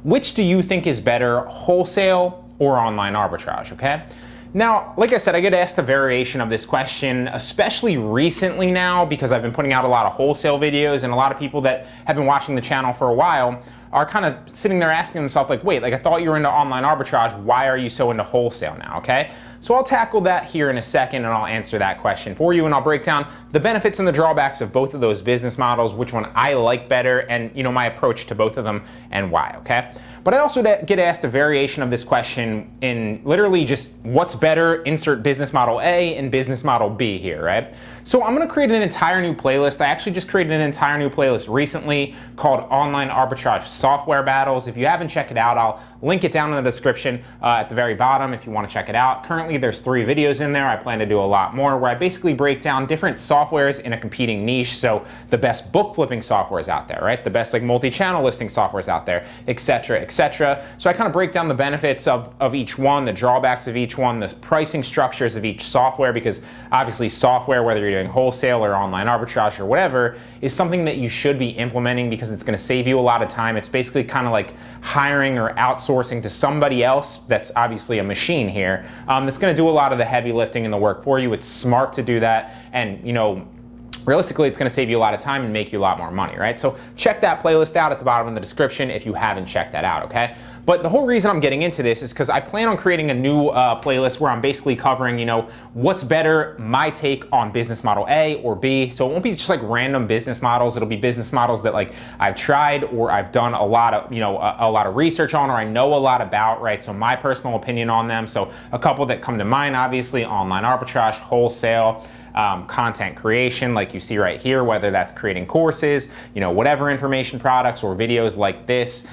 which do you think is better, wholesale or online arbitrage, okay? Now, like I said, I get asked a variation of this question, especially recently now, because I've been putting out a lot of wholesale videos, and a lot of people that have been watching the channel for a while are kind of sitting there asking themselves like, wait, like I thought you were into online arbitrage, why are you so into wholesale now, okay? So I'll tackle that here in a second, and I'll answer that question for you, and I'll break down the benefits and the drawbacks of both of those business models, which one I like better, and my approach to both of them and why, okay? But I also get asked a variation of this question in literally just what's better, insert business model A and business model B here, right? So I'm gonna create an entire new playlist. I actually just created an entire new playlist recently called Online Arbitrage Software Battles. If you haven't checked it out, I'll link it down in the description at the very bottom if you wanna check it out. Currently there's 3 videos in there. I plan to do a lot more where I basically break down different softwares in a competing niche. So the best book flipping softwares out there, right? The best like multi-channel listing softwares out there, etc., etc. So I kind of break down the benefits of each one, the drawbacks of each one, the pricing structures of each software, because obviously software, whether you're doing wholesale or online arbitrage or whatever, is something that you should be implementing because it's going to save you a lot of time. It's basically kind of like hiring or outsourcing to somebody else that's obviously a machine here, that's going to do a lot of the heavy lifting and the work for you. It's smart to do that, and realistically, it's going to save you a lot of time and make you a lot more money, right? So check that playlist out at the bottom of the description if you haven't checked that out, okay? But the whole reason I'm getting into this is because I plan on creating a new playlist where I'm basically covering, what's better, my take on business model A or B. So it won't be just like random business models. It'll be business models that like I've tried or I've done a lot of, a lot of research on, or I know a lot about, right? So my personal opinion on them. So a couple that come to mind, obviously, online arbitrage, wholesale, content creation like you see right here, whether that's creating courses, whatever information products or videos like this,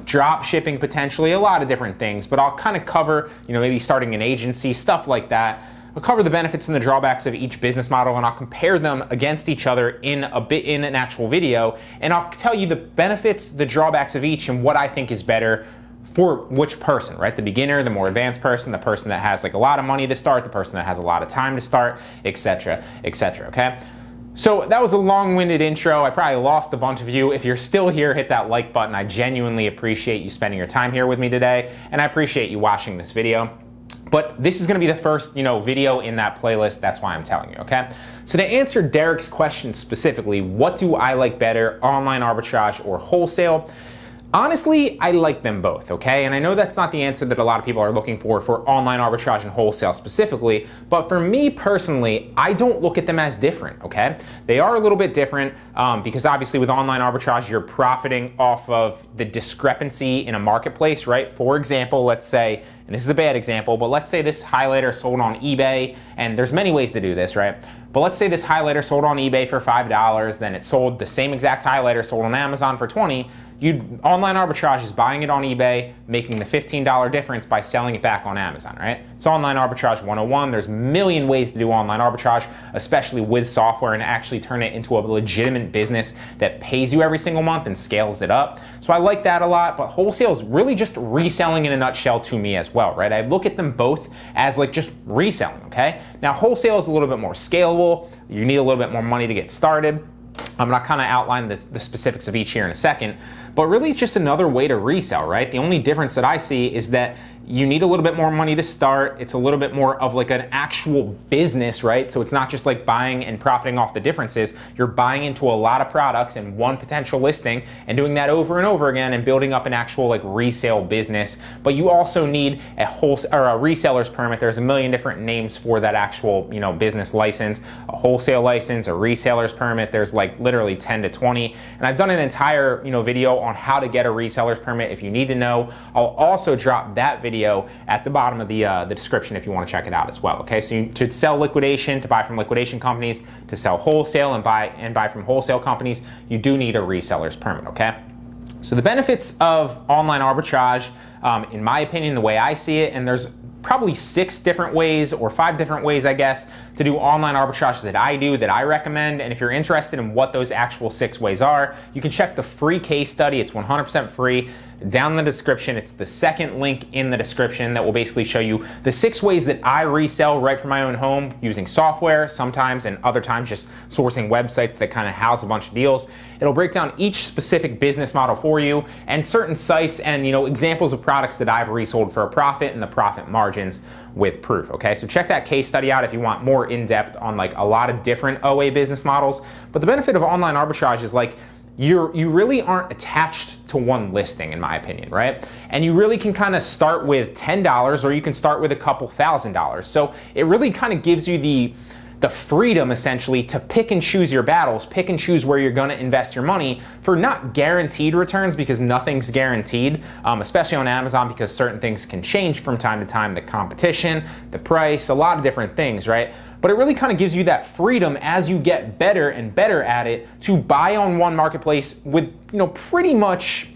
drop shipping potentially, a lot of different things, but I'll kind of cover, maybe starting an agency, stuff like that. I'll cover the benefits and the drawbacks of each business model, and I'll compare them against each other in an actual video, and I'll tell you the benefits, the drawbacks of each, and what I think is better for which person, right? The beginner, the more advanced person, the person that has like a lot of money to start, the person that has a lot of time to start, etc., etc., okay? So that was a long-winded intro. I probably lost a bunch of you. If you're still here, hit that like button. I genuinely appreciate you spending your time here with me today, and I appreciate you watching this video. But this is gonna be the first, video in that playlist. That's why I'm telling you, okay? So to answer Derek's question specifically, what do I like better, online arbitrage or wholesale? Honestly, I like them both, okay? And I know that's not the answer that a lot of people are looking for online arbitrage and wholesale specifically, but for me personally, I don't look at them as different, okay? They are a little bit different because obviously with online arbitrage, you're profiting off of the discrepancy in a marketplace, right? For example, let's say, and this is a bad example, but let's say this highlighter sold on eBay, and there's many ways to do this, right? But let's say this highlighter sold on eBay for $5, then it sold the same exact highlighter sold on Amazon for $20. Online arbitrage is buying it on eBay, making the $15 difference by selling it back on Amazon, right? It's online arbitrage 101. There's a million ways to do online arbitrage, especially with software, and actually turn it into a legitimate business that pays you every single month and scales it up. So I like that a lot, but wholesale is really just reselling in a nutshell to me as well, right? I look at them both as like just reselling, okay? Now wholesale is a little bit more scalable. You need a little bit more money to get started. I'm going to kind of outline the specifics of each here in a second, but really it's just another way to resell, right? The only difference that I see is that you need a little bit more money to start. It's a little bit more of like an actual business, right? So it's not just like buying and profiting off the differences. You're buying into a lot of products in one potential listing and doing that over and over again and building up an actual like resale business. But you also need a reseller's permit. There's a million different names for that actual, business license, a wholesale license, a reseller's permit. There's like literally 10 to 20. And I've done an entire, video on how to get a reseller's permit if you need to know. I'll also drop that video at the bottom of the description if you want to check it out as well. Okay, so to sell liquidation, to buy from liquidation companies, to sell wholesale and buy from wholesale companies, you do need a reseller's permit. Okay, so the benefits of online arbitrage, in my opinion, the way I see it, and there's probably 6 different ways or 5 different ways, I guess, to do online arbitrage that I recommend. And if you're interested in what those actual 6 ways are, you can check the free case study. It's 100% free. Down in the description, it's the second link in the description that will basically show you the 6 ways that I resell right from my own home using software sometimes, and other times just sourcing websites that kind of house a bunch of deals. It'll break down each specific business model for you and certain sites and examples of products that I've resold for a profit and the profit margins with proof. Okay, so check that case study out if you want more in-depth on like a lot of different OA business models. But the benefit of online arbitrage is like you really aren't attached to one listing, in my opinion, right? And you really can kind of start with $10 or you can start with a couple $1,000s. So it really kind of gives you the freedom essentially to pick and choose your battles, pick and choose where you're gonna invest your money for not guaranteed returns, because nothing's guaranteed, especially on Amazon, because certain things can change from time to time, the competition, the price, a lot of different things, right? But it really kind of gives you that freedom as you get better and better at it to buy on one marketplace with, pretty much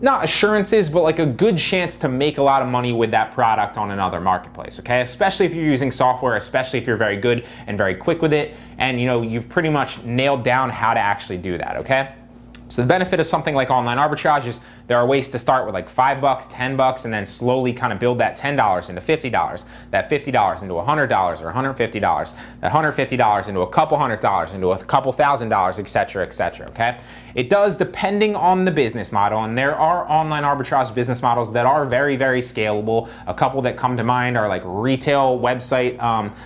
not assurances, but like a good chance to make a lot of money with that product on another marketplace, okay? Especially if you're using software, especially if you're very good and very quick with it, and you've pretty much nailed down how to actually do that, okay? So the benefit of something like online arbitrage is there are ways to start with like $5, $10, and then slowly kind of build that $10 into $50, that $50 into $100 or $150, that $150 into a couple $100, into a couple $1,000, etc., okay? It does depending on the business model, and there are online arbitrage business models that are very, very scalable. A couple that come to mind are like retail website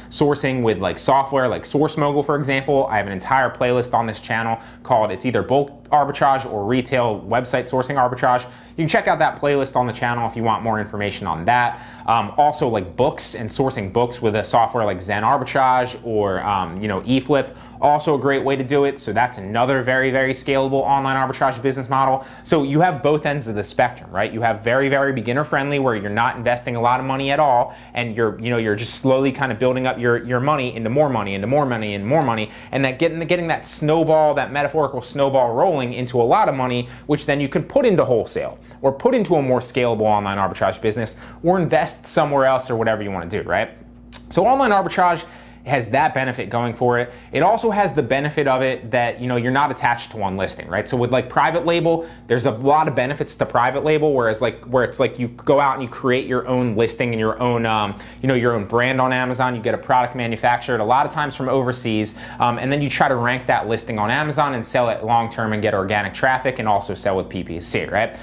sourcing with like software like SourceMogul, for example. I have an entire playlist on this channel called it's either bulk arbitrage or retail website sourcing arbitrage. You can check out that playlist on the channel if you want more information on that. Also like books and sourcing books with a software like Zen Arbitrage or eFlip, also a great way to do it. So that's another very, very scalable online arbitrage business model. So you have both ends of the spectrum, right? You have very, very beginner friendly where you're not investing a lot of money at all, and you're just slowly kind of building up your money into more money, into more money, and more money, and that getting that snowball, that metaphorical snowball rolling into a lot of money, which then you can put into wholesale or put into a more scalable online arbitrage business or invest somewhere else or whatever you want to do, right? So online arbitrage has that benefit going for it. It also has the benefit of it that you're not attached to one listing, right? So with like private label, there's a lot of benefits to private label, where it's like you go out and you create your own listing and your own your own brand on Amazon. You get a product manufactured a lot of times from overseas, and then you try to rank that listing on Amazon and sell it long term and get organic traffic and also sell with PPC, right?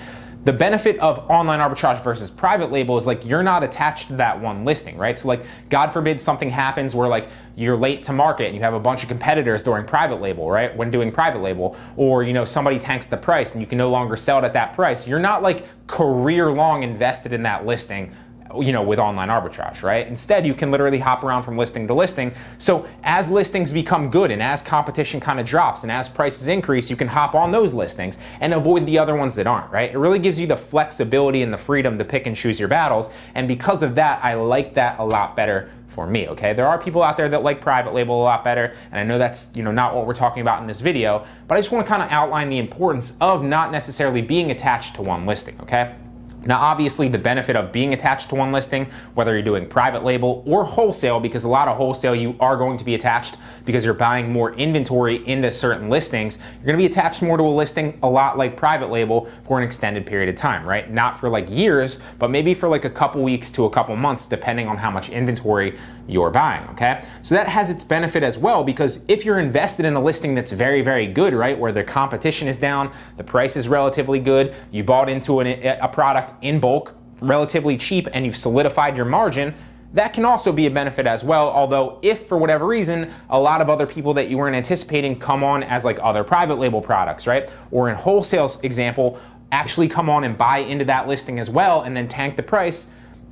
The benefit of online arbitrage versus private label is like you're not attached to that one listing, right? So like, God forbid something happens where like you're late to market and you have a bunch of competitors during private label, right? When doing private label, or somebody tanks the price and you can no longer sell it at that price. You're not like career long invested in that listing, with online arbitrage, right? Instead, you can literally hop around from listing to listing. So as listings become good and as competition kind of drops and as prices increase, you can hop on those listings and avoid the other ones that aren't, right? It really gives you the flexibility and the freedom to pick and choose your battles. And because of that, I like that a lot better for me, okay? There are people out there that like private label a lot better, and I know that's not what we're talking about in this video, but I just want to kind of outline the importance of not necessarily being attached to one listing, okay? Now, obviously, the benefit of being attached to one listing, whether you're doing private label or wholesale, because a lot of wholesale you are going to be attached because you're buying more inventory into certain listings, you're going to be attached more to a listing a lot like private label for an extended period of time, right? Not for like years, but maybe for like a couple weeks to a couple months, depending on how much inventory you're buying, okay? So that has its benefit as well, because if you're invested in a listing that's very, very good, right, where the competition is down, the price is relatively good, you bought into a product in bulk, relatively cheap, and you've solidified your margin, that can also be a benefit as well. Although if for whatever reason, a lot of other people that you weren't anticipating come on as like other private label products, right? Or in wholesale's example, actually come on and buy into that listing as well and then tank the price,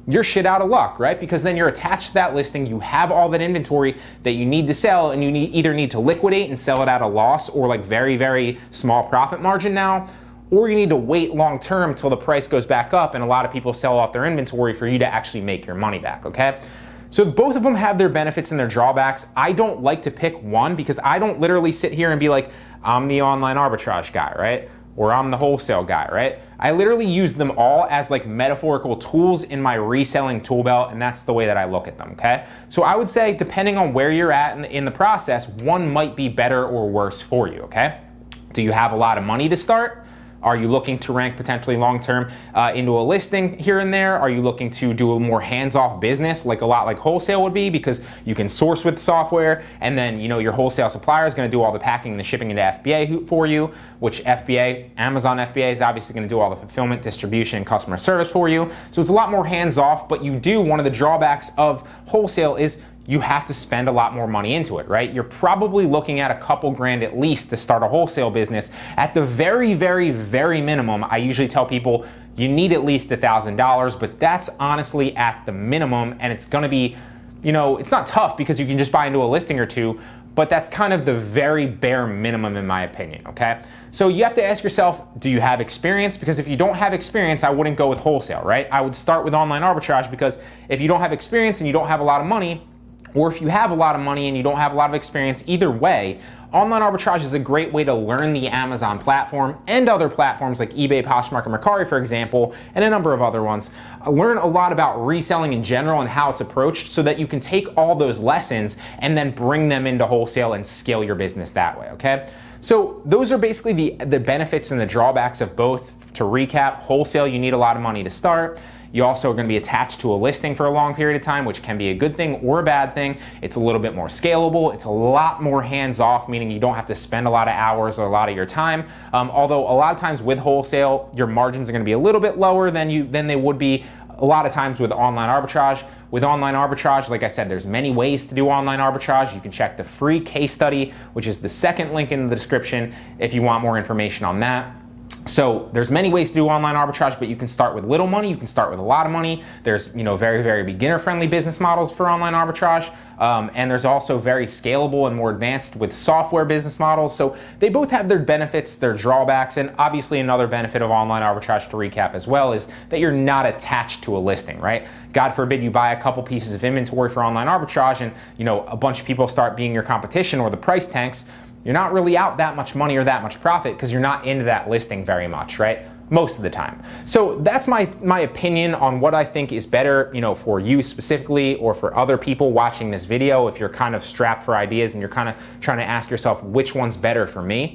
you're shit out of luck, right? Because then you're attached to that listing, you have all that inventory that you need to sell, and you either need to liquidate and sell it at a loss or like very, very small profit margin now, or you need to wait long term till the price goes back up and a lot of people sell off their inventory for you to actually make your money back, okay? So both of them have their benefits and their drawbacks. I don't like to pick one because I don't literally sit here and be like, I'm the online arbitrage guy, right? Or I'm the wholesale guy, right? I literally use them all as like metaphorical tools in my reselling tool belt, and that's the way that I look at them, okay? So I would say, depending on where you're at in the process, one might be better or worse for you, okay? Do you have a lot of money to start? Are you looking to rank potentially long-term into a listing here and there? Are you looking to do a more hands-off business, like a lot like wholesale would be, because you can source with software, and then your wholesale supplier is going to do all the packing and the shipping into FBA for you, which FBA, Amazon FBA, is obviously going to do all the fulfillment, distribution, and customer service for you. So it's a lot more hands-off, but one of the drawbacks of wholesale is you have to spend a lot more money into it, right? You're probably looking at a couple grand at least to start a wholesale business. At the very, very, very minimum, I usually tell people you need at least $1,000, but that's honestly at the minimum, and it's gonna be, it's not tough because you can just buy into a listing or two, but that's kind of the very bare minimum in my opinion, okay? So you have to ask yourself, do you have experience? Because if you don't have experience, I wouldn't go with wholesale, right? I would start with online arbitrage, because if you don't have experience and you don't have a lot of money, or if you have a lot of money and you don't have a lot of experience, either way, online arbitrage is a great way to learn the Amazon platform and other platforms like eBay, Poshmark, and Mercari, for example, and a number of other ones. Learn a lot about reselling in general and how it's approached, so that you can take all those lessons and then bring them into wholesale and scale your business that way, okay? So those are basically the benefits and the drawbacks of both. To recap, wholesale, you need a lot of money to start. You also are going to be attached to a listing for a long period of time, which can be a good thing or a bad thing. It's a little bit more scalable. It's a lot more hands-off, meaning you don't have to spend a lot of hours or a lot of your time. Although a lot of times with wholesale, your margins are going to be a little bit lower than they would be a lot of times with online arbitrage. With online arbitrage, like I said, there's many ways to do online arbitrage. You can check the free case study, which is the second link in the description if you want more information on that. So there's many ways to do online arbitrage, but you can start with little money, you can start with a lot of money. There's very, very beginner-friendly business models for online arbitrage, and there's also very scalable and more advanced with software business models. So they both have their benefits, their drawbacks, and obviously another benefit of online arbitrage, to recap as well, is that you're not attached to a listing, right? God forbid you buy a couple pieces of inventory for online arbitrage and a bunch of people start being your competition, or the price tanks. You're not really out that much money or that much profit because you're not into that listing very much, right? Most of the time. So that's my opinion on what I think is better, for you specifically, or for other people watching this video. If you're kind of strapped for ideas and you're kind of trying to ask yourself which one's better for me.